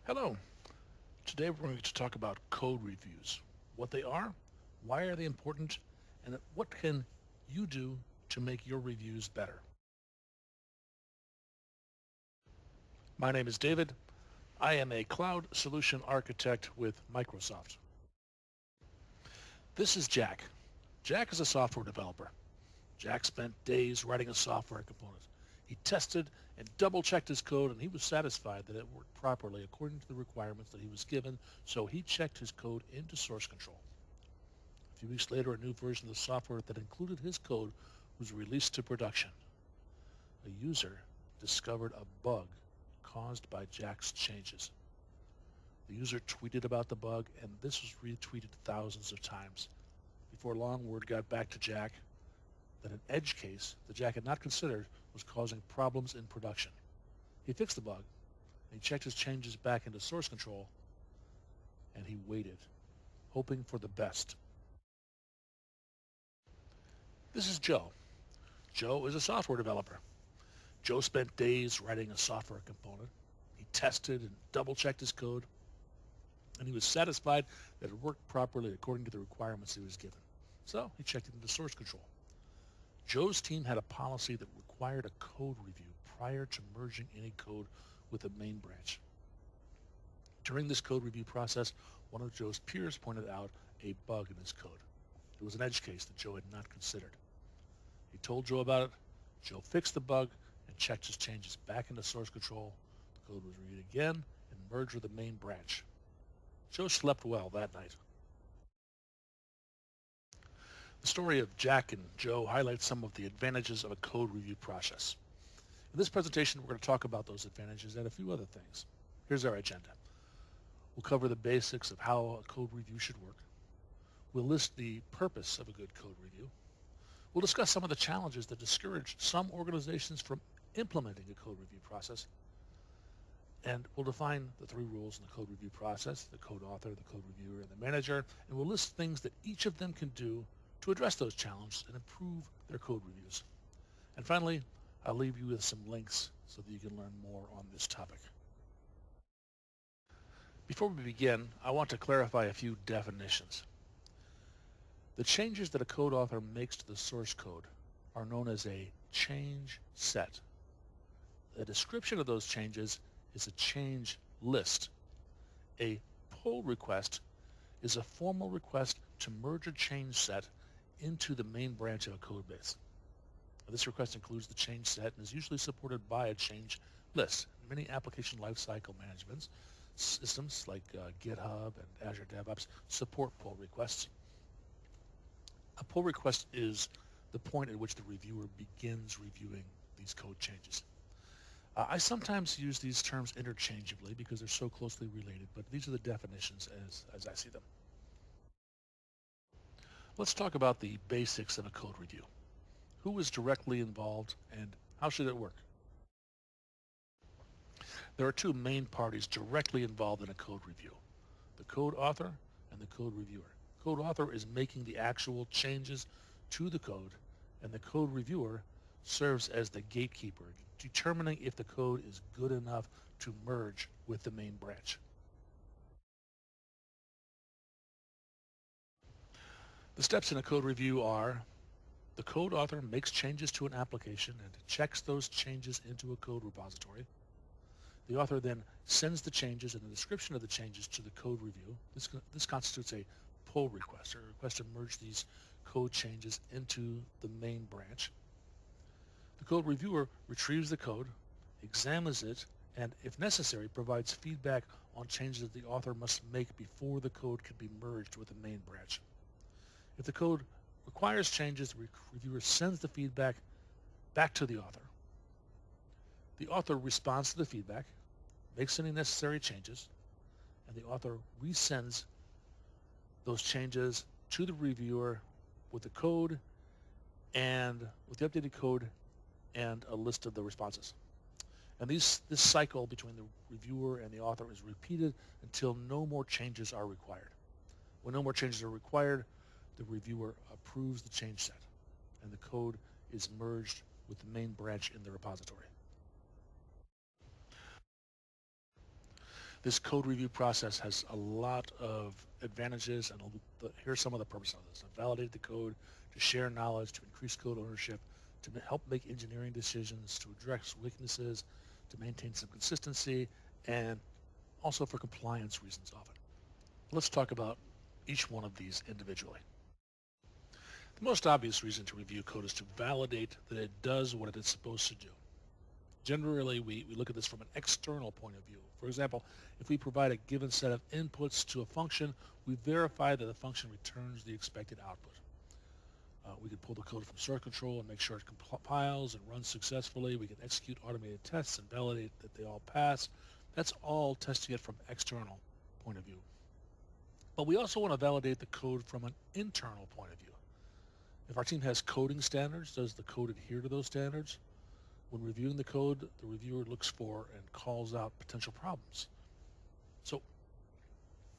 Hello. Today we're going to talk about code reviews, what they are, why are they important, and what can you do to make your reviews better. My name is David. I am a cloud solution architect with Microsoft. This is Jack. Jack is a software developer. Jack spent days writing a software component. He tested and double-checked his code, and he was satisfied that it worked properly according to the requirements that he was given, so he checked his code into source control. A few weeks later, a new version of the software that included his code was released to production. A user discovered a bug caused by Jack's changes. The user tweeted about the bug, and this was retweeted thousands of times. Before long, word got back to Jack that an edge case that Jack had not considered was causing problems in production. He fixed the bug, and he checked his changes back into source control, and he waited, hoping for the best. This is Joe. Joe is a software developer. Joe spent days writing a software component. He tested and double-checked his code, and he was satisfied that it worked properly according to the requirements he was given. So he checked it into source control. Joe's team had a policy that required a code review prior to merging any code with the main branch. During this code review process, one of Joe's peers pointed out a bug in his code. It was an edge case that Joe had not considered. He told Joe about it. Joe fixed the bug and checked his changes back into source control. The code was reviewed again and merged with the main branch. Joe slept well that night. The story of Jack and Joe highlights some of the advantages of a code review process. In this presentation, we're going to talk about those advantages and a few other things. Here's our agenda. We'll cover the basics of how a code review should work. We'll list the purpose of a good code review. We'll discuss some of the challenges that discourage some organizations from implementing a code review process. And we'll define the three rules in the code review process: the code author, the code reviewer, and the manager. And we'll list things that each of them can do to address those challenges and improve their code reviews. And finally, I'll leave you with some links so that you can learn more on this topic. Before we begin, I want to clarify a few definitions. The changes that a code author makes to the source code are known as a change set. A description of those changes is a change list. A pull request is a formal request to merge a change set into the main branch of a code base. This request includes the change set and is usually supported by a change list. Many application lifecycle management systems like GitHub and Azure DevOps support pull requests. A pull request is the point at which the reviewer begins reviewing these code changes. I sometimes use these terms interchangeably because they're so closely related, but these are the definitions as I see them. Let's talk about the basics of a code review. Who is directly involved and how should it work? There are two main parties directly involved in a code review: the code author and the code reviewer. Code author is making the actual changes to the code, and the code reviewer serves as the gatekeeper, determining if the code is good enough to merge with the main branch. The steps in a code review are: the code author makes changes to an application and checks those changes into a code repository. The author then sends the changes and the description of the changes to the code review. This constitutes a pull request, or a request to merge these code changes into the main branch. The code reviewer retrieves the code, examines it, and if necessary, provides feedback on changes that the author must make before the code can be merged with the main branch. If the code requires changes, the reviewer sends the feedback back to the author. The author responds to the feedback, makes any necessary changes, and the author resends those changes to the reviewer with the code and with the updated code and a list of the responses. And this cycle between the reviewer and the author is repeated until no more changes are required. When no more changes are required, the reviewer approves the change set, and the code is merged with the main branch in the repository. This code review process has a lot of advantages, and here's some of the purpose of this: to validate the code, to share knowledge, to increase code ownership, to help make engineering decisions, to address weaknesses, to maintain some consistency, and also for compliance reasons often. Let's talk about each one of these individually. The most obvious reason to review code is to validate that it does what it is supposed to do. Generally, we look at this from an external point of view. For example, if we provide a given set of inputs to a function, we verify that the function returns the expected output. We can pull the code from source control and make sure it compiles and runs successfully. We can execute automated tests and validate that they all pass. That's all testing it from external point of view. But we also want to validate the code from an internal point of view. If our team has coding standards, does the code adhere to those standards? When reviewing the code, the reviewer looks for and calls out potential problems. So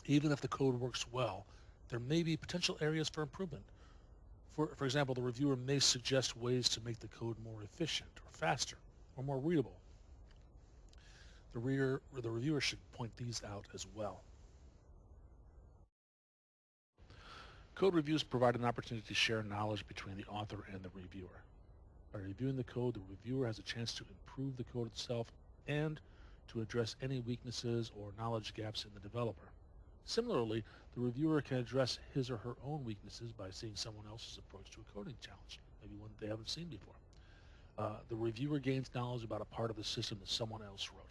even if the code works well, there may be potential areas for improvement. For example, the reviewer may suggest ways to make the code more efficient or faster or more readable. The reviewer should point these out as well. Code reviews provide an opportunity to share knowledge between the author and the reviewer. By reviewing the code, the reviewer has a chance to improve the code itself and to address any weaknesses or knowledge gaps in the developer. Similarly, the reviewer can address his or her own weaknesses by seeing someone else's approach to a coding challenge, maybe one they haven't seen before. The reviewer gains knowledge about a part of the system that someone else wrote.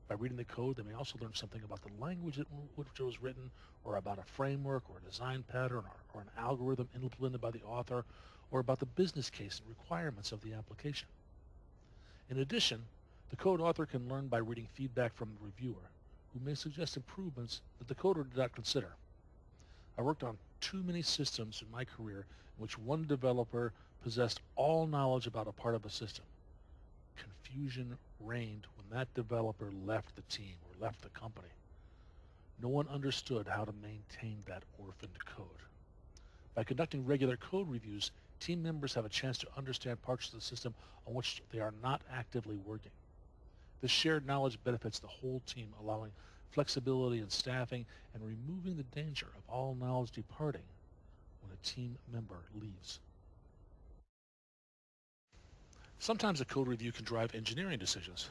By reading the code, they may also learn something about the language in which it was written, or about a framework or a design pattern or an algorithm implemented by the author, or about the business case and requirements of the application. In addition, the code author can learn by reading feedback from the reviewer, who may suggest improvements that the coder did not consider. I worked on too many systems in my career in which one developer possessed all knowledge about a part of a system. Confusion reigned when that developer left the team or left the company. No one understood how to maintain that orphaned code. By conducting regular code reviews, team members have a chance to understand parts of the system on which they are not actively working. This shared knowledge benefits the whole team, allowing flexibility in staffing and removing the danger of all knowledge departing when a team member leaves. Sometimes a code review can drive engineering decisions.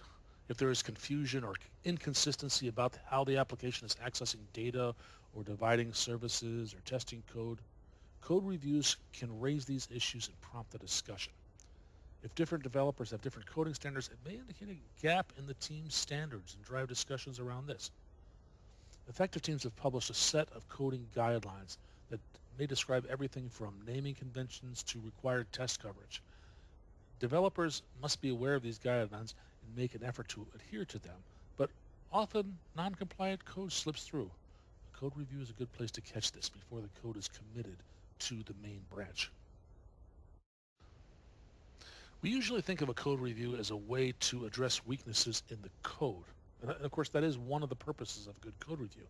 If there is confusion or inconsistency about how the application is accessing data or dividing services or testing code, code reviews can raise these issues and prompt a discussion. If different developers have different coding standards, it may indicate a gap in the team's standards and drive discussions around this. Effective teams have published a set of coding guidelines that may describe everything from naming conventions to required test coverage. Developers must be aware of these guidelines and make an effort to adhere to them, but often non-compliant code slips through. A code review is a good place to catch this before the code is committed to the main branch. We usually think of a code review as a way to address weaknesses in the code. And of course, that is one of the purposes of a good code review.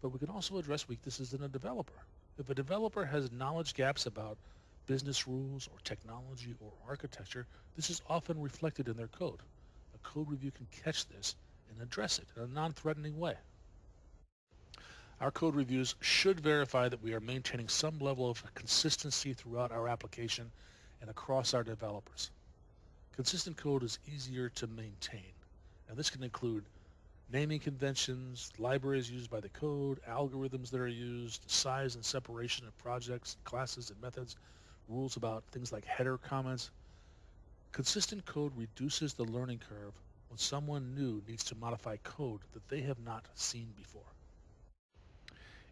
But we can also address weaknesses in a developer. If a developer has knowledge gaps about business rules or technology or architecture, this is often reflected in their code. A code review can catch this and address it in a non-threatening way. Our code reviews should verify that we are maintaining some level of consistency throughout our application and across our developers. Consistent code is easier to maintain, and this can include naming conventions, libraries used by the code, algorithms that are used, size and separation of projects, classes and methods, rules about things like header comments. Consistent code reduces the learning curve when someone new needs to modify code that they have not seen before.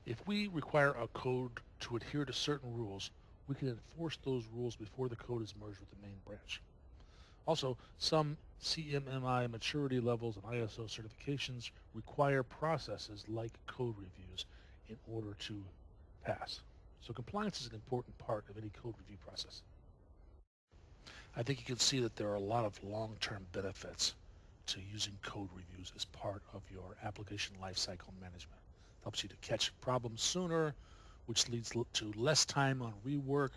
If we require our code to adhere to certain rules, we can enforce those rules before the code is merged with the main branch. Also, some CMMI maturity levels and ISO certifications require processes like code reviews in order to pass. So compliance is an important part of any code review process. I think you can see that there are a lot of long-term benefits to using code reviews as part of your application lifecycle management. It helps you to catch problems sooner, which leads to less time on rework,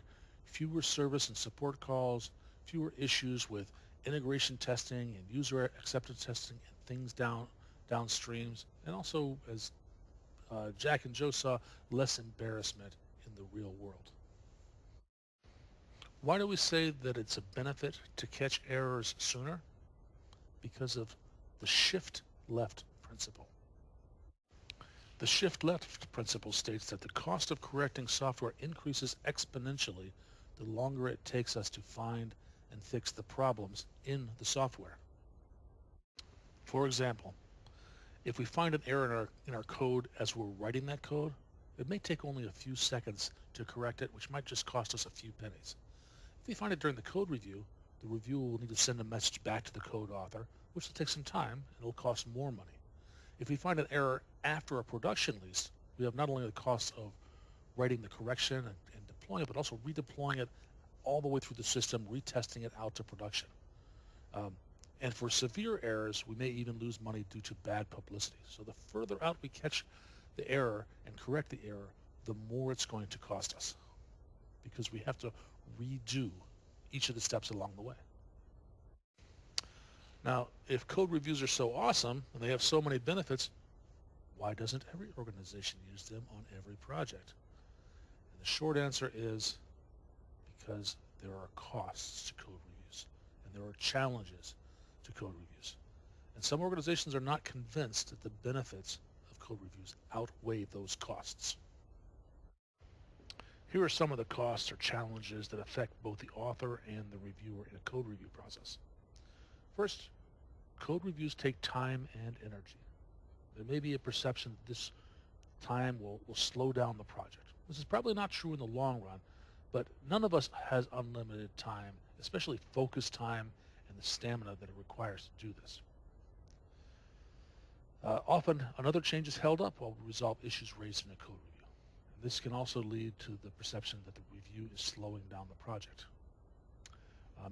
fewer service and support calls, fewer issues with integration testing and user acceptance testing, and things down downstreams, and also, as Jack and Joe saw, less embarrassment in the real world. Why do we say that it's a benefit to catch errors sooner? Because of the shift left principle. The shift left principle states that the cost of correcting software increases exponentially the longer it takes us to find and fix the problems in the software. For example, if we find an error in our code as we're writing that code, it may take only a few seconds to correct it, which might just cost us a few pennies. If we find it during the code review, the reviewer will need to send a message back to the code author, which will take some time and it'll cost more money. If we find an error after a production release, we have not only the cost of writing the correction and deploying it, but also redeploying it all the way through the system, retesting it out to production. And for severe errors, we may even lose money due to bad publicity. So the further out we catch the error and correct the error, the more it's going to cost us, because we have to redo each of the steps along the way. Now, if code reviews are so awesome and they have so many benefits, why doesn't every organization use them on every project? And the short answer is because there are costs to code reviews and there are challenges to code reviews. And some organizations are not convinced that the benefits of code reviews outweigh those costs. Here are some of the costs or challenges that affect both the author and the reviewer in a code review process. First, code reviews take time and energy. There may be a perception that this time will slow down the project. This is probably not true in the long run, but none of us has unlimited time, especially focused time and the stamina that it requires to do this. Often, another change is held up while we resolve issues raised in a code review. And this can also lead to the perception that the review is slowing down the project.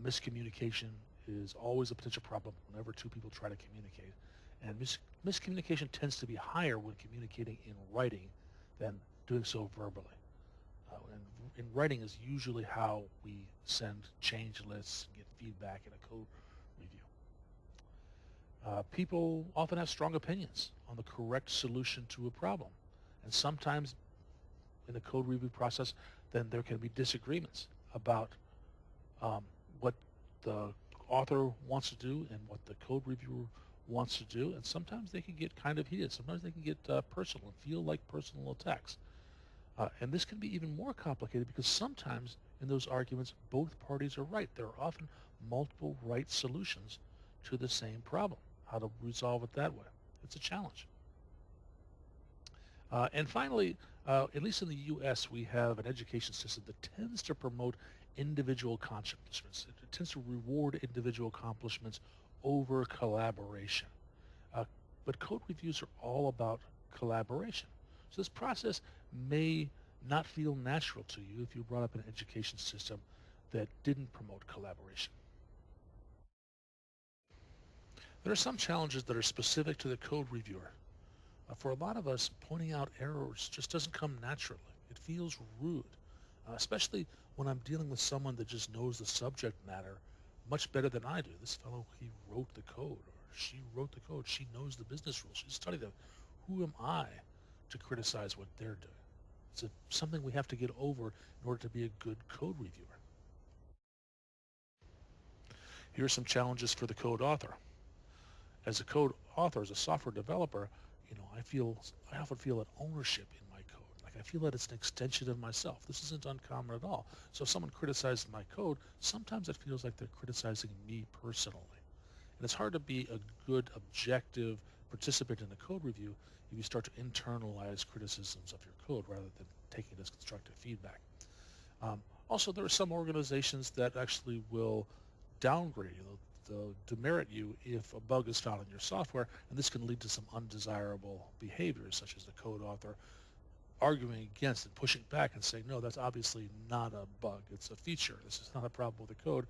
Miscommunication is always a potential problem whenever two people try to communicate. And miscommunication tends to be higher when communicating in writing than doing so verbally. And in writing is usually how we send change lists and get feedback in a code review. People often have strong opinions on the correct solution to a problem. And sometimes in the code review process, then there can be disagreements about what the author wants to do and what the code reviewer wants to do, and sometimes they can get kind of heated. Sometimes they can get personal and feel like personal attacks. And this can be even more complicated because sometimes in those arguments, both parties are right. There are often multiple right solutions to the same problem. How to resolve it that way? It's a challenge. And finally, at least in the U.S., we have an education system that tends to promote individual accomplishments. It tends to reward individual accomplishments over collaboration. But code reviews are all about collaboration. So this process may not feel natural to you if you brought up an education system that didn't promote collaboration. There are some challenges that are specific to the code reviewer. For a lot of us, pointing out errors just doesn't come naturally. It feels rude, especially when I'm dealing with someone that just knows the subject matter much better than I do. This fellow, he wrote the code, or she wrote the code. She knows the business rules. She studied them. Who am I to criticize what they're doing? It's something we have to get over in order to be a good code reviewer. Here are some challenges for the code author. As a code author, as a software developer, I often feel an ownership in my code. Like I feel that it's an extension of myself. This isn't uncommon at all. So if someone criticizes my code, sometimes it feels like they're criticizing me personally. And it's hard to be a good, objective participant in a code review if you start to internalize criticisms of your code rather than taking it as constructive feedback. Also, there are some organizations that actually will downgrade you. They'll demerit you if a bug is found in your software, and this can lead to some undesirable behaviors, such as the code author arguing against and pushing back and saying, no, that's obviously not a bug. It's a feature. This is not a problem with the code.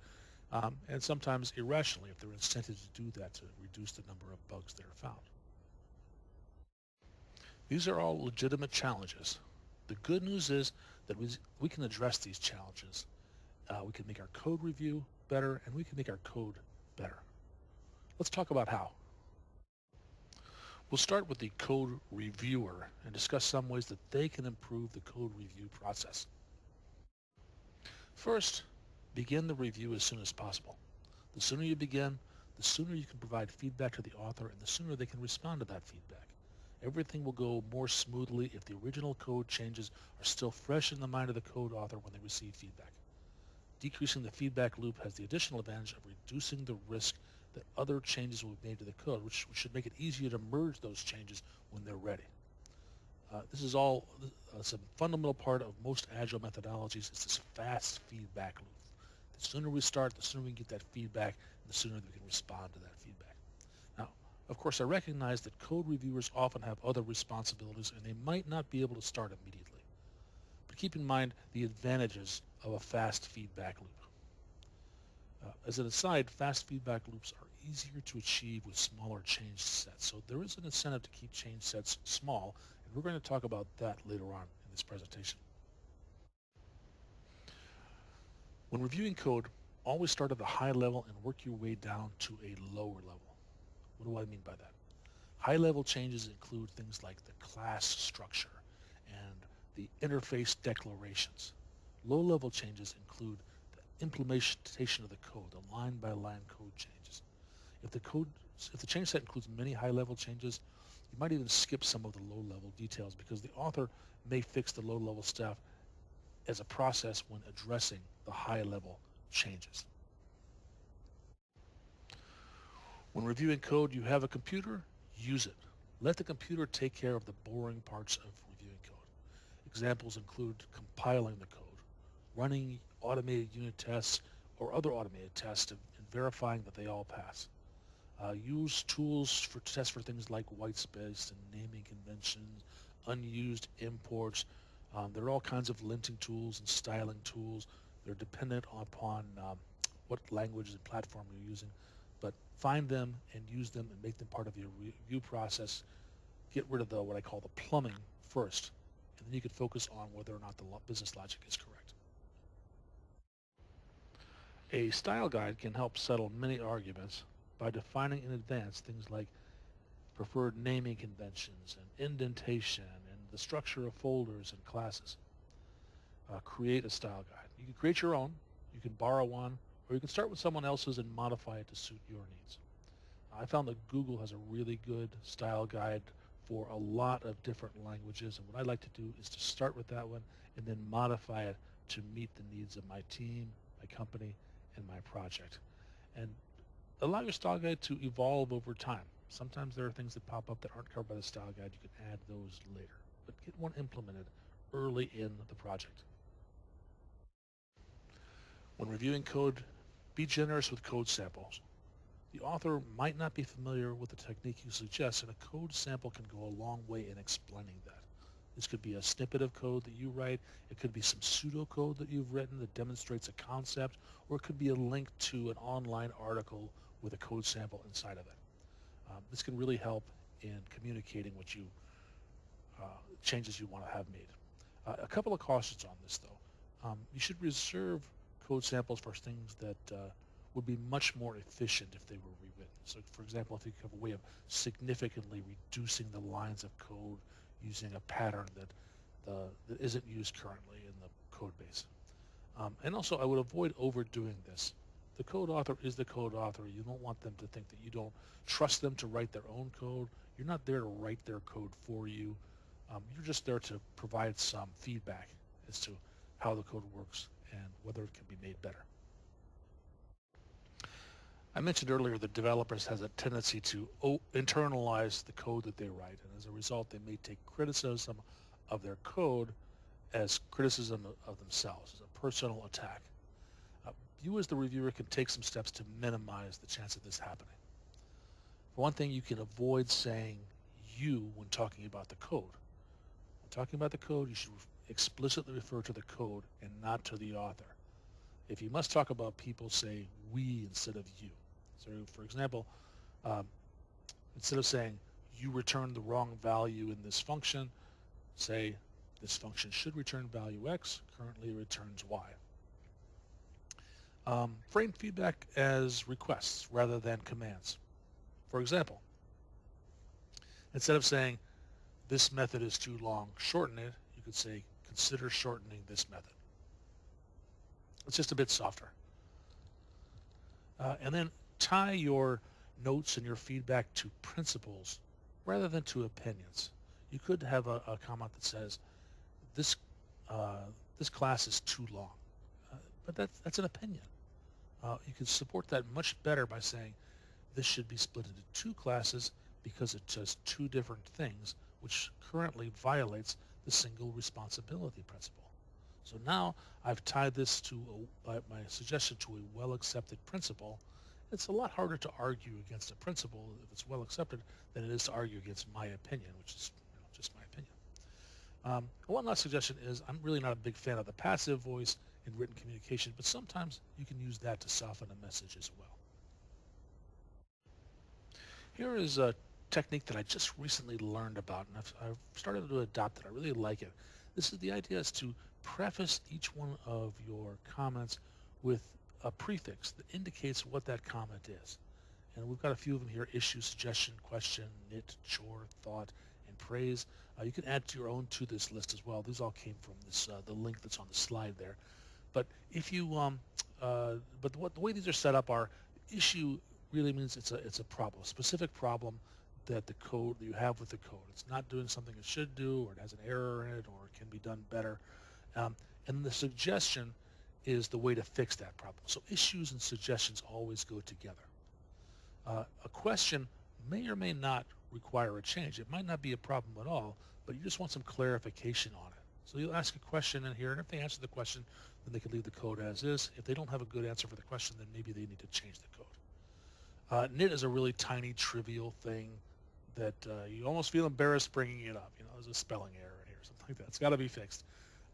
And sometimes irrationally, if they're incented to do that to reduce the number of bugs that are found. These are all legitimate challenges. The good news is that we can address these challenges. We can make our code review better, and we can make our code better. Let's talk about how. We'll start with the code reviewer and discuss some ways that they can improve the code review process. First, begin the review as soon as possible. The sooner you begin, the sooner you can provide feedback to the author and the sooner they can respond to that feedback. Everything will go more smoothly if the original code changes are still fresh in the mind of the code author when they receive feedback. Decreasing the feedback loop has the additional advantage of reducing the risk that other changes will be made to the code, which should make it easier to merge those changes when they're ready. This is all some fundamental part of most agile methodologies is this fast feedback loop. The sooner we start, the sooner we can get that feedback, and the sooner we can respond to that feedback. Now, of course, I recognize that code reviewers often have other responsibilities and they might not be able to start immediately. But keep in mind the advantages of a fast feedback loop. As an aside, fast feedback loops are easier to achieve with smaller change sets. So there is an incentive to keep change sets small, and we're going to talk about that later on in this presentation. When reviewing code, always start at a high level and work your way down to a lower level. What do I mean by that? High-level changes include things like the class structure and the interface declarations. Low-level changes include implementation of the code, the line-by-line code changes. If the change set includes many high-level changes, you might even skip some of the low-level details because the author may fix the low-level stuff as a process when addressing the high-level changes. When reviewing code, you have a computer, use it. Let the computer take care of the boring parts of reviewing code. Examples include compiling the code, running automated unit tests or other automated tests and verifying that they all pass. Use tools to test for things like white space and naming conventions, unused imports. There are all kinds of linting tools and styling tools. They're dependent upon what language and platform you're using. But find them and use them and make them part of your review process. Get rid of what I call the plumbing first, and then you can focus on whether or not the business logic is correct. A style guide can help settle many arguments by defining in advance things like preferred naming conventions and indentation and the structure of folders and classes. Create a style guide. You can create your own, you can borrow one, or you can start with someone else's and modify it to suit your needs. I found that Google has a really good style guide for a lot of different languages, and what I like to do is to start with that one and then modify it to meet the needs of my team, my company, and my project. And allow your style guide to evolve over time. Sometimes there are things that pop up that aren't covered by the style guide. You can add those later, but get one implemented early in the project. When reviewing code, be generous with code samples. The author might not be familiar with the technique you suggest, and a code sample can go a long way in explaining that. This could be a snippet of code that you write. It could be some pseudocode that you've written that demonstrates a concept, or it could be a link to an online article with a code sample inside of it. This can really help in communicating what changes you want to have made. A couple of cautions on this, though. You should reserve code samples for things that would be much more efficient if they were rewritten. So, for example, if you have a way of significantly reducing the lines of code using a pattern that isn't used currently in the code base. And also, I would avoid overdoing this. The code author is the code author. You don't want them to think that you don't trust them to write their own code. You're not there to write their code for you. You're just there to provide some feedback as to how the code works and whether it can be made better. I mentioned earlier that developers has a tendency to internalize the code that they write, and as a result, they may take criticism of their code as criticism of themselves, as a personal attack. You as the reviewer can take some steps to minimize the chance of this happening. For one thing, you can avoid saying you when talking about the code. When talking about the code, you should explicitly refer to the code and not to the author. If you must talk about people, say we instead of you. So, for example, instead of saying you returned the wrong value in this function, say this function should return value X, currently returns Y. Frame feedback as requests rather than commands. For example, Instead of saying, this method is too long, shorten it, you could say, consider shortening this method. It's just a bit softer. And then tie your notes and your feedback to principles rather than to opinions. You could have a comment that says, this, this class is too long. But that's an opinion. You can support that much better by saying, this should be split into two classes because it does two different things, which currently violates the single responsibility principle. So now I've tied this to my suggestion to a well-accepted principle. It's a lot harder to argue against a principle if it's well accepted than it is to argue against my opinion, which is just my opinion. One last suggestion is I'm really not a big fan of the passive voice in written communication, but sometimes you can use that to soften a message as well. Here is a technique that I just recently learned about, and I've started to adopt it. I really like it. The idea is to preface each one of your comments with a prefix that indicates what that comment is. And we've got a few of them here: issue, suggestion, question, nit, chore, thought, and praise. You can add your own to this list as well. These all came from this the link that's on the slide there. But if you but the way these are set up are, issue really means it's a problem, a specific problem that you have with the code. It's not doing something it should do, or it has an error in it, or it can be done better. And the suggestion is the way to fix that problem. So issues and suggestions always go together. A question may or may not require a change. It might not be a problem at all, but you just want some clarification on it. So you'll ask a question in here, and if they answer the question, then they can leave the code as is. If they don't have a good answer for the question, then maybe they need to change the code. Nit is a really tiny, trivial thing that you almost feel embarrassed bringing it up. There's a spelling error in here, something like that. It's got to be fixed.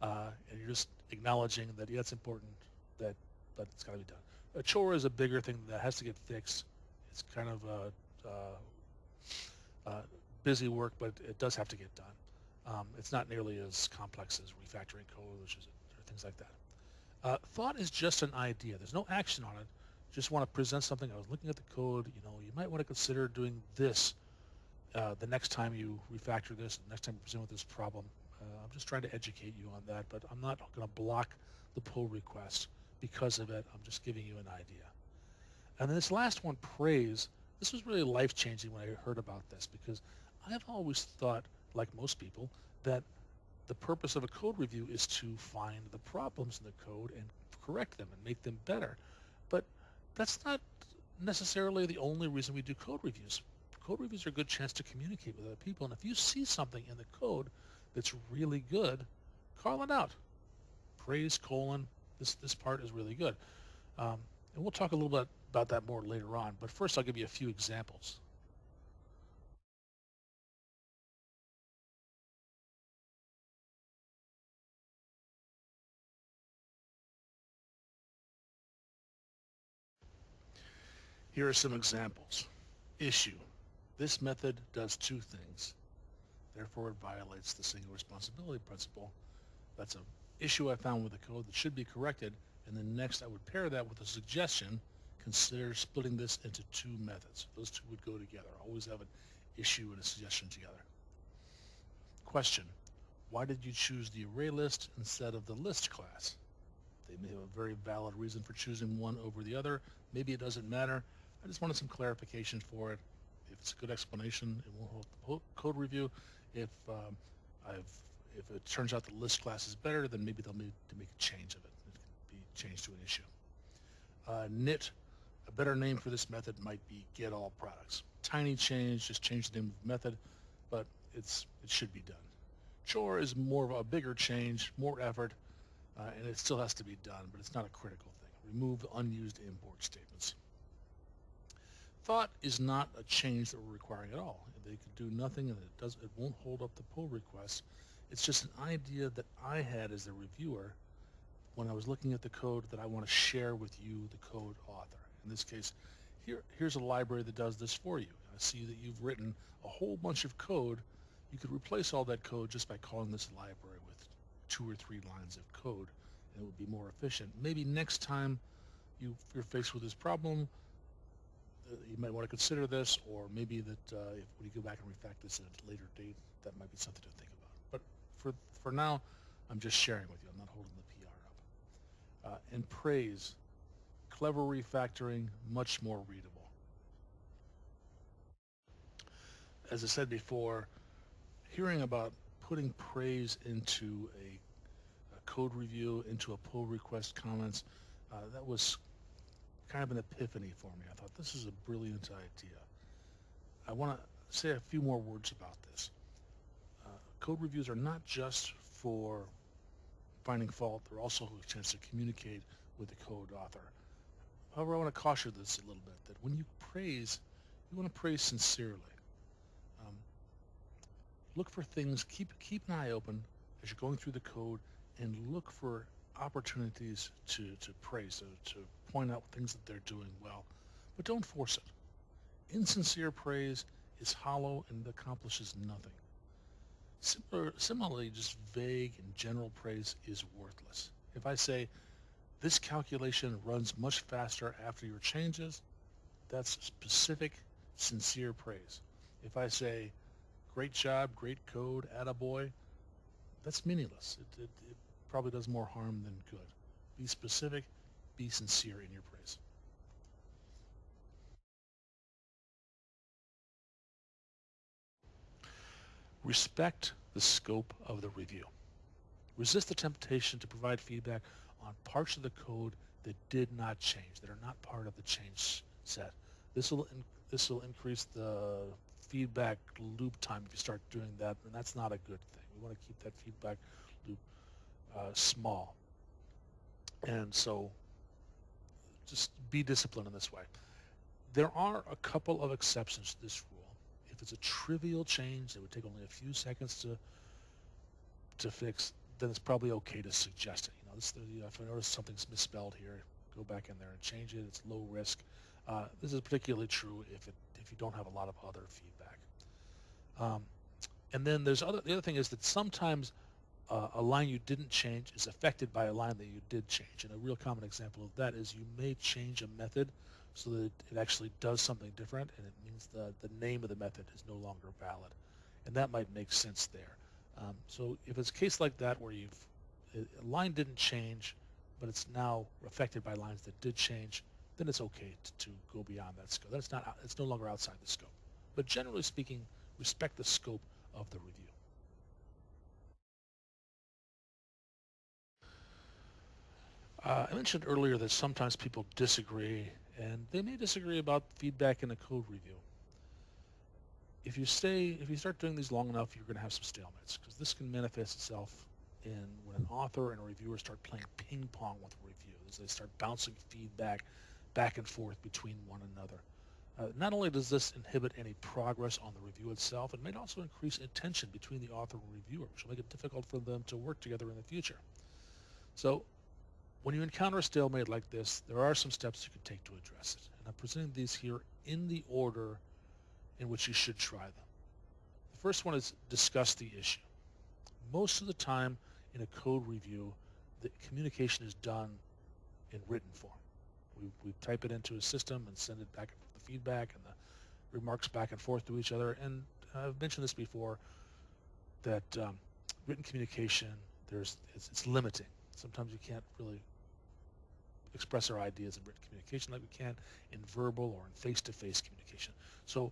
And you're just acknowledging that, yeah, it's important, but it's got to be done. A chore is a bigger thing that has to get fixed. It's kind of busy work, but it does have to get done. It's not nearly as complex as refactoring code, or things like that. Thought is just an idea. There's no action on it. Just want to present something. I was looking at the code. You might want to consider doing this the next time you refactor this, the next time you present with this problem. I'm just trying to educate you on that, but I'm not going to block the pull request because of it. I'm just giving you an idea. And then this last one, praise, this was really life-changing when I heard about this, because I've always thought, like most people, that the purpose of a code review is to find the problems in the code and correct them and make them better. But that's not necessarily the only reason we do code reviews. Code reviews are a good chance to communicate with other people, and if you see something in the code that's really good, call it out. Praise, this part is really good. And we'll talk a little bit about that more later on, but first I'll give you a few examples. Here are some examples. Issue. This method does two things. Therefore, it violates the single responsibility principle. That's an issue I found with the code that should be corrected. And then next, I would pair that with a suggestion. Consider splitting this into two methods. Those two would go together. Always have an issue and a suggestion together. Question. Why did you choose the array list instead of the list class? They may have a very valid reason for choosing one over the other. Maybe it doesn't matter. I just wanted some clarification for it. If it's a good explanation, it won't hold the code review. If it turns out the list class is better, then maybe they'll need to make a change of it. It can be changed to an issue. Nit, a better name for this method might be get all products. Tiny change, just change the name of the method, but it should be done. Chore is more of a bigger change, more effort, and it still has to be done, but it's not a critical thing. Remove unused import statements. Thought is not a change that we're requiring at all. They could do nothing, and it won't hold up the pull request. It's just an idea that I had as the reviewer when I was looking at the code that I want to share with you, the code author. In this case, here's a library that does this for you. I see that you've written a whole bunch of code. You could replace all that code just by calling this library with 2 or 3 lines of code, and it would be more efficient. Maybe next time you're faced with this problem, you might want to consider this, or maybe that if when you go back and refactor this at a later date, that might be something to think about. But for now, I'm just sharing with you. I'm not holding the PR up. And praise, clever refactoring, much more readable. As I said before, hearing about putting praise into a code review, into a pull request comments, that was kind of an epiphany for me. I thought, this is a brilliant idea. I want to say a few more words about this. Code reviews are not just for finding fault, they're also a chance to communicate with the code author. However, I want to caution this a little bit, that when you praise, you want to praise sincerely. Look for things, keep an eye open as you're going through the code, and look for opportunities to praise, to point out things that they're doing well, but don't force it. Insincere praise is hollow and accomplishes nothing. Similarly, just vague and general praise is worthless. If I say, this calculation runs much faster after your changes, that's specific, sincere praise. If I say, great job, great code, attaboy, that's meaningless. It probably does more harm than good. Be specific, be sincere in your praise. Respect the scope of the review. Resist the temptation to provide feedback on parts of the code that did not change, that are not part of the change set. This will increase the feedback loop time if you start doing that, and that's not a good thing. We want to keep that feedback loop small. And so just be disciplined in this way. There are a couple of exceptions to this rule. If it's a trivial change that would take only a few seconds to fix, then it's probably okay to suggest it. If I notice something's misspelled here, go back in there and change it. It's low risk. This is particularly true if you don't have a lot of other feedback. And then the other thing is that sometimes a line you didn't change is affected by a line that you did change. And a real common example of that is you may change a method so that it actually does something different, and it means the name of the method is no longer valid. And that might make sense there. So if it's a case like that where a line didn't change, but it's now affected by lines that did change, then it's okay to go beyond that scope. It's no longer outside the scope. But generally speaking, respect the scope of the review. I mentioned earlier that sometimes people disagree, and they may disagree about feedback in a code review. If you start doing these long enough, you're going to have some stalemates, because this can manifest itself in when an author and a reviewer start playing ping pong with a review, as they start bouncing feedback back and forth between one another. Not only does this inhibit any progress on the review itself, it may also increase tension between the author and reviewer, which will make it difficult for them to work together in the future. So when you encounter a stalemate like this, there are some steps you can take to address it. And I'm presenting these here in the order in which you should try them. The first one is discuss the issue. Most of the time in a code review, the communication is done in written form. We type it into a system and send it back, the feedback and the remarks back and forth to each other. And I've mentioned this before, that written communication, it's limiting. Sometimes you can't really express our ideas in written communication like we can in verbal or in face-to-face communication. So it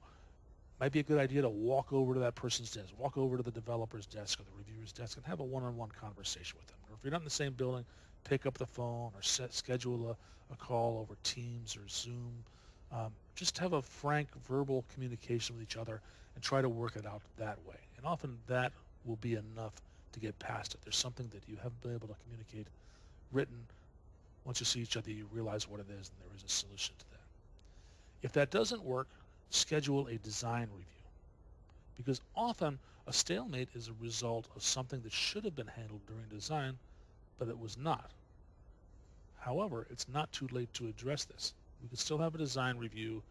might be a good idea to walk over to that person's desk, walk over to the developer's desk or the reviewer's desk and have a one-on-one conversation with them. Or if you're not in the same building, pick up the phone or schedule a call over Teams or Zoom. Just have a frank verbal communication with each other and try to work it out that way. And often that will be enough to get past it. There's something that you haven't been able to communicate written. Once you see each other, you realize what it is, and there is a solution to that. If that doesn't work, schedule a design review, because often a stalemate is a result of something that should have been handled during design, but it was not. However, it's not too late to address this. We can still have a design review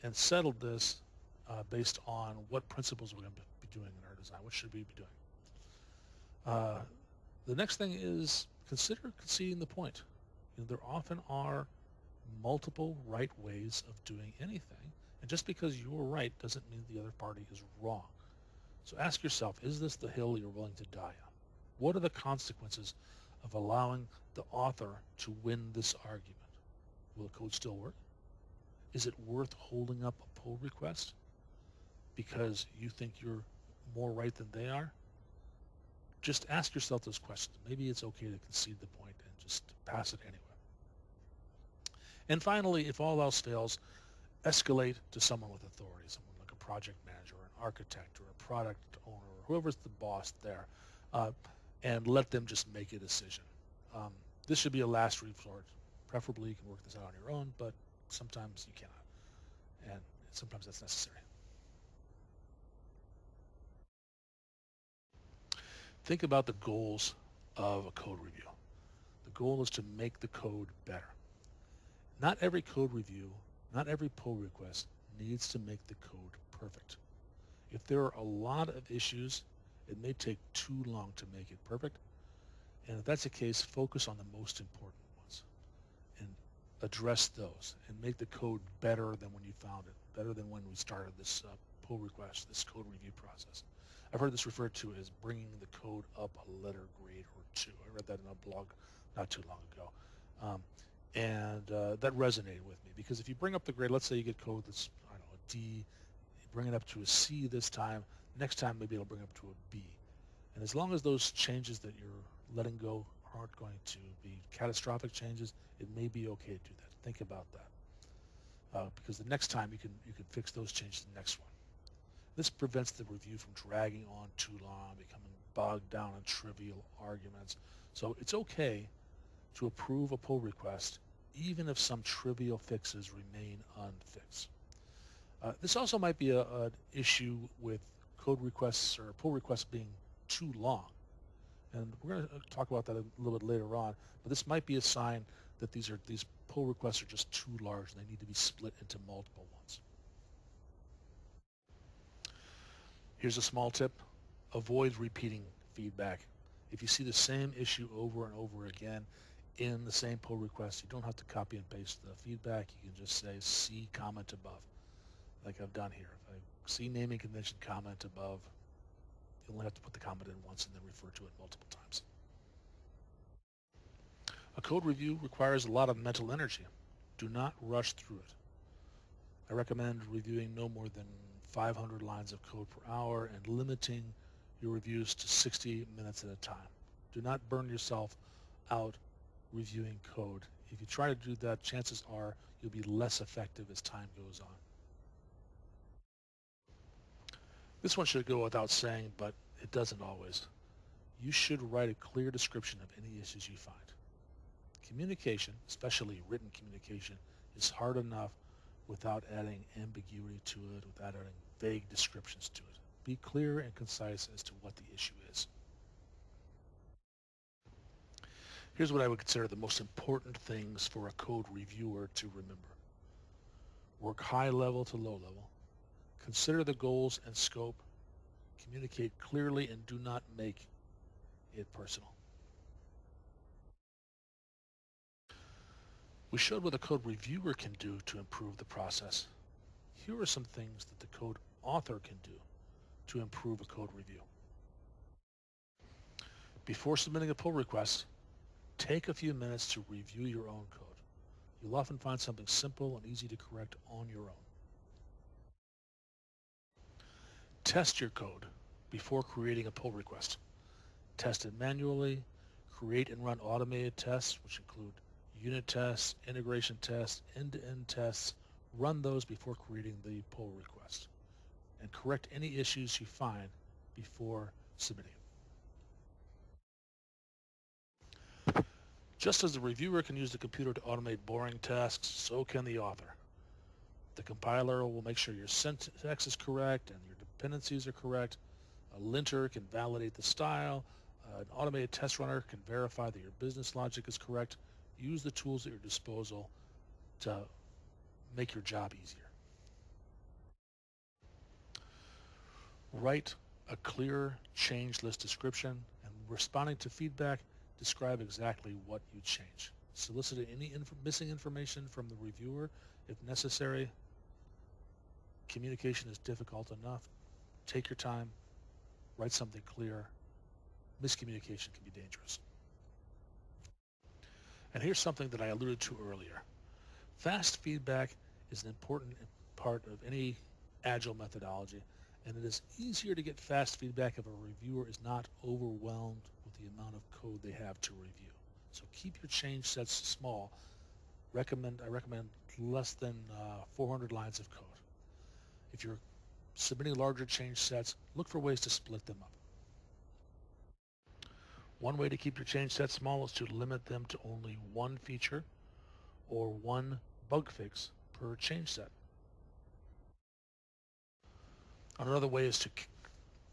and settle this based on what principles we're going to be doing in our design. What should we be doing? The next thing is consider conceding the point. There often are multiple right ways of doing anything, and just because you're right doesn't mean the other party is wrong. So ask yourself, is this the hill you're willing to die on? What are the consequences of allowing the author to win this argument? Will the code still work? Is it worth holding up a pull request because you think you're more right than they are? Just ask yourself those questions. Maybe it's okay to concede the point and just pass it anyway. And finally, if all else fails, escalate to someone with authority, someone like a project manager or an architect or a product owner or whoever's the boss there, and let them just make a decision. This should be a last resort. Preferably you can work this out on your own, but sometimes you cannot, and sometimes that's necessary. Think about the goals of a code review. The goal is to make the code better. Not every code review, not every pull request needs to make the code perfect. If there are a lot of issues, it may take too long to make it perfect. And if that's the case, focus on the most important ones and address those and make the code better than when you found it, better than when we started this pull request, this code review process. I've heard this referred to as bringing the code up a letter grade or two. I read that in a blog not too long ago. And that resonated with me because if you bring up the grade, let's say you get code that's, I don't know, a D, you bring it up to a C this time, next time maybe it'll bring it up to a B. And as long as those changes that you're letting go aren't going to be catastrophic changes, it may be okay to do that. Think about that. Because the next time you can fix those changes the next one. This prevents the review from dragging on too long, becoming bogged down in trivial arguments. So it's okay to approve a pull request even if some trivial fixes remain unfixed. This also might be an issue with code requests or pull requests being too long. And we're going to talk about that a little bit later on, but this might be a sign that these pull requests are just too large and they need to be split into multiple ones. Here's a small tip. Avoid repeating feedback. If you see the same issue over and over again in the same pull request, you don't have to copy and paste the feedback. You can just say, see comment above, like I've done here. If I see naming convention comment above, you only have to put the comment in once and then refer to it multiple times. A code review requires a lot of mental energy. Do not rush through it. I recommend reviewing no more than 500 lines of code per hour and limiting your reviews to 60 minutes at a time. Do not burn yourself out reviewing code. If you try to do that, chances are you'll be less effective as time goes on. This one should go without saying, but it doesn't always. You should write a clear description of any issues you find. Communication, especially written communication, is hard enough without adding ambiguity to it, without adding vague descriptions to it. Be clear and concise as to what the issue is. Here's what I would consider the most important things for a code reviewer to remember. Work high level to low level. Consider the goals and scope. Communicate clearly and do not make it personal. We showed what a code reviewer can do to improve the process. Here are some things that the code author can do to improve a code review. Before submitting a pull request, take a few minutes to review your own code. You'll often find something simple and easy to correct on your own. Test your code before creating a pull request. Test it manually, create and run automated tests, which include unit tests, integration tests, end-to-end tests. Run those before creating the pull request. And correct any issues you find before submitting it. Just as the reviewer can use the computer to automate boring tasks, so can the author. The compiler will make sure your syntax is correct and your dependencies are correct. A linter can validate the style. An automated test runner can verify that your business logic is correct. Use the tools at your disposal to make your job easier. Write a clear change list description, and responding to feedback, describe exactly what you change. Solicit any missing information from the reviewer if necessary. Communication is difficult enough. Take your time. Write something clear. Miscommunication can be dangerous. And here's something that I alluded to earlier. Fast feedback is an important part of any agile methodology, and it is easier to get fast feedback if a reviewer is not overwhelmed with the amount of code they have to review. So keep your change sets small. I recommend less than 400 lines of code. If you're submitting larger change sets, look for ways to split them up. One way to keep your change sets small is to limit them to only one feature or one bug fix per change set. Another way is to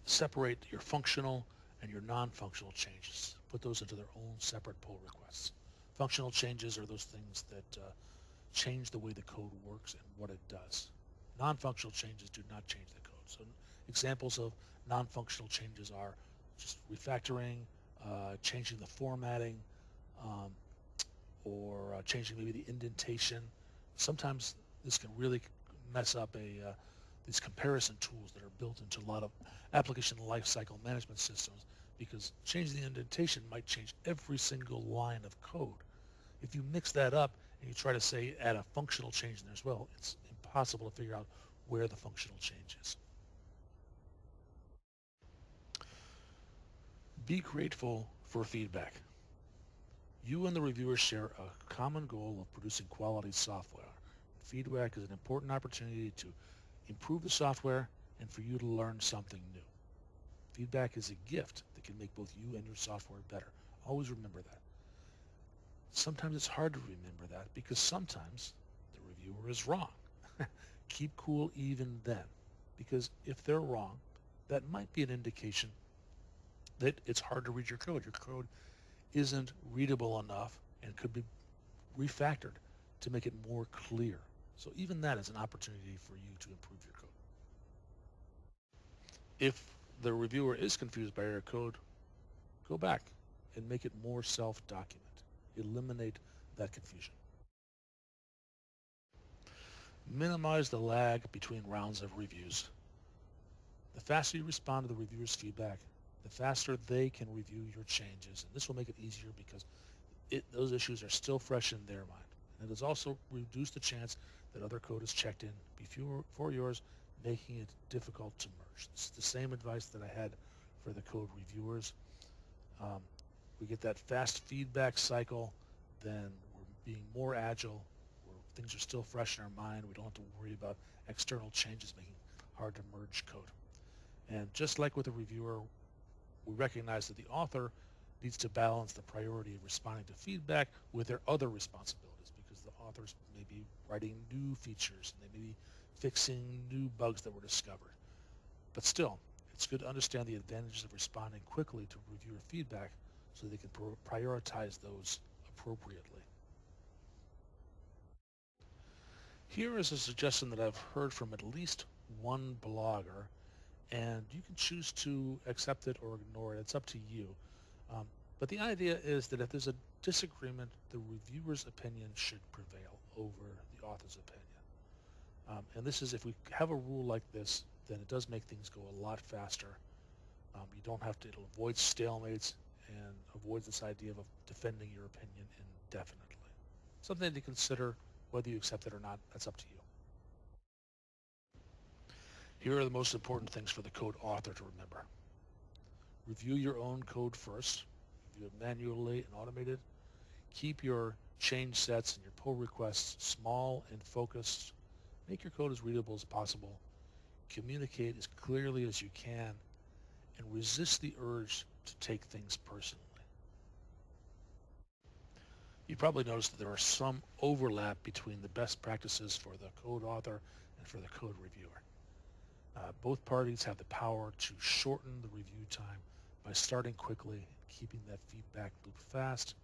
separate your functional and your non-functional changes. Put those into their own separate pull requests. Functional changes are those things that change the way the code works and what it does. Non-functional changes do not change the code. So examples of non-functional changes are just refactoring, changing the formatting, or changing maybe the indentation. Sometimes this can really mess up these comparison tools that are built into a lot of application lifecycle management systems, because changing the indentation might change every single line of code. If you mix that up and you try to say add a functional change in there as well, it's impossible to figure out where the functional change is. Be grateful for feedback. You and the reviewer share a common goal of producing quality software. Feedback is an important opportunity to improve the software and for you to learn something new. Feedback is a gift that can make both you and your software better. Always remember that. Sometimes it's hard to remember that because sometimes the reviewer is wrong. Keep cool even then, because if they're wrong, that might be an indication that it's hard to read your code. Your code isn't readable enough and could be refactored to make it more clear. So even that is an opportunity for you to improve your code. If the reviewer is confused by your code, go back and make it more self-document. Eliminate that confusion. Minimize the lag between rounds of reviews. The faster you respond to the reviewer's feedback, the faster they can review your changes. And this will make it easier because those issues are still fresh in their mind. And it has also reduced the chance that other code is checked in before yours, making it difficult to merge. This is the same advice that I had for the code reviewers. We get that fast feedback cycle, then we're being more agile, where things are still fresh in our mind. We don't have to worry about external changes making it hard to merge code. And just like with a reviewer, we recognize that the author needs to balance the priority of responding to feedback with their other responsibilities, because the authors may be writing new features and they may be fixing new bugs that were discovered. But still, it's good to understand the advantages of responding quickly to reviewer feedback so they can prioritize those appropriately. Here is a suggestion that I've heard from at least one blogger, and you can choose to accept it or ignore it. It's up to you. But the idea is that if there's a disagreement, the reviewer's opinion should prevail over the author's opinion. And this is, if we have a rule like this, then it does make things go a lot faster. You don't have to, it'll avoid stalemates and avoid this idea of defending your opinion indefinitely. Something to consider, whether you accept it or not, that's up to you. Here are the most important things for the code author to remember. Review your own code first. Review it manually and automated. Keep your change sets and your pull requests small and focused. Make your code as readable as possible. Communicate as clearly as you can, and resist the urge to take things personally. You probably noticed that there are some overlap between the best practices for the code author and for the code reviewer. Both parties have the power to shorten the review time by starting quickly and keeping that feedback loop fast,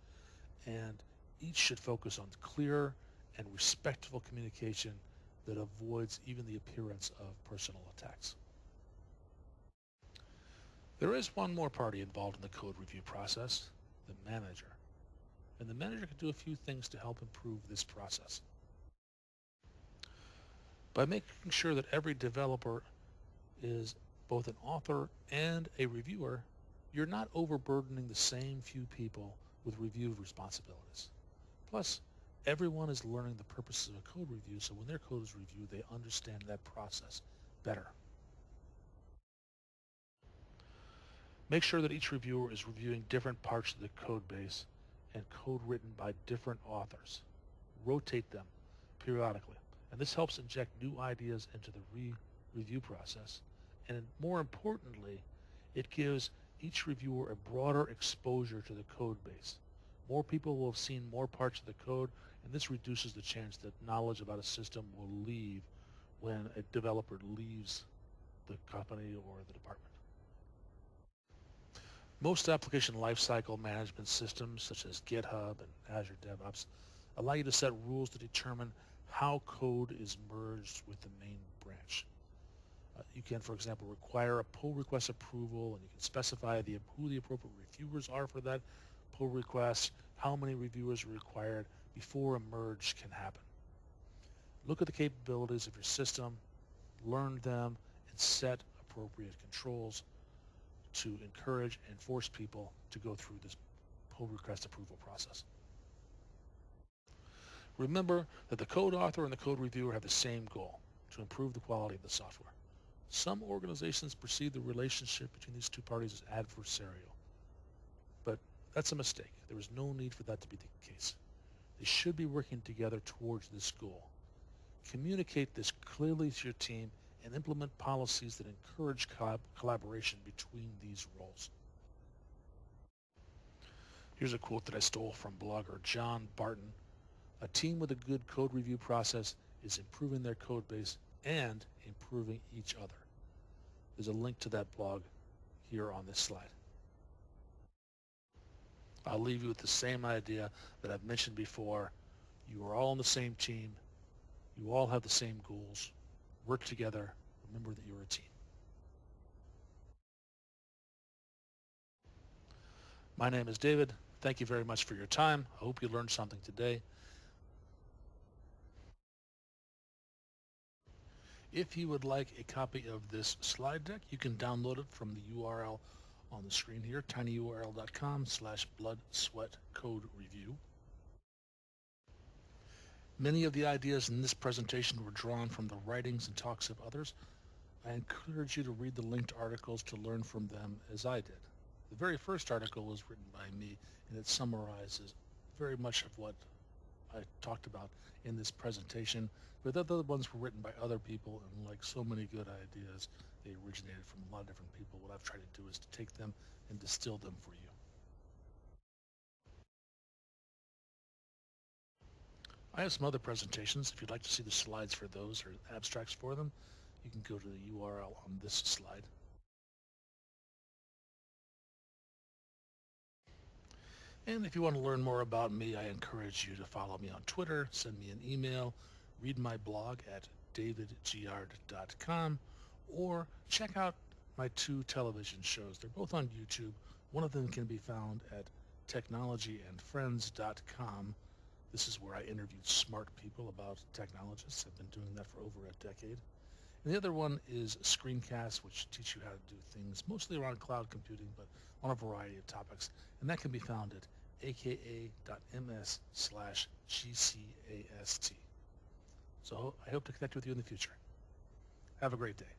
and each should focus on clear and respectful communication that avoids even the appearance of personal attacks. There is one more party involved in the code review process, the manager. and the manager can do a few things to help improve this process. By making sure that every developer is both an author and a reviewer, you're not overburdening the same few people with review responsibilities. Plus, everyone is learning the purposes of a code review, so when their code is reviewed, they understand that process better. Make sure that each reviewer is reviewing different parts of the code base and code written by different authors. Rotate them periodically, and this helps inject new ideas into the review process, and more importantly, it gives each reviewer a broader exposure to the code base. More people will have seen more parts of the code, and this reduces the chance that knowledge about a system will leave when a developer leaves the company or the department. Most application lifecycle management systems, such as GitHub and Azure DevOps, allow you to set rules to determine how code is merged with the main branch. You can, for example, require a pull request approval, and you can specify who the appropriate reviewers are for that pull request, how many reviewers are required before a merge can happen. Look at the capabilities of your system, learn them, and set appropriate controls to encourage and force people to go through this pull request approval process. Remember that the code author and the code reviewer have the same goal, to improve the quality of the software. Some organizations perceive the relationship between these two parties as adversarial, but that's a mistake. There is no need for that to be the case. They should be working together towards this goal. Communicate this clearly to your team and implement policies that encourage collaboration between these roles. Here's a quote that I stole from blogger John Barton. A team with a good code review process is improving their code base and improving each other. There's a link to that blog here on this slide. I'll leave you with the same idea that I've mentioned before. You are all on the same team. You all have the same goals. Work together. Remember that you're a team. My name is David. Thank you very much for your time. I hope you learned something today. If you would like a copy of this slide deck, you can download it from the URL on the screen here, tinyurl.com/blood-sweat-code-review. Many of the ideas in this presentation were drawn from the writings and talks of others. I encourage you to read the linked articles to learn from them as I did. The very first article was written by me, and it summarizes very much of what I talked about in this presentation, but the other ones were written by other people, and like so many good ideas, they originated from a lot of different people. What I've tried to do is to take them and distill them for you. I have some other presentations. If you'd like to see the slides for those or abstracts for them, you can go to the URL on this slide. And if you want to learn more about me, I encourage you to follow me on Twitter, send me an email, read my blog at davidgiard.com, or check out my 2 television shows. They're both on YouTube. One of them can be found at technologyandfriends.com. This is where I interviewed smart people about technologists. I've been doing that for over a decade. And the other one is screencasts, which teach you how to do things mostly around cloud computing, but on a variety of topics. And that can be found at aka.ms/GCAST. So I hope to connect with you in the future. Have a great day.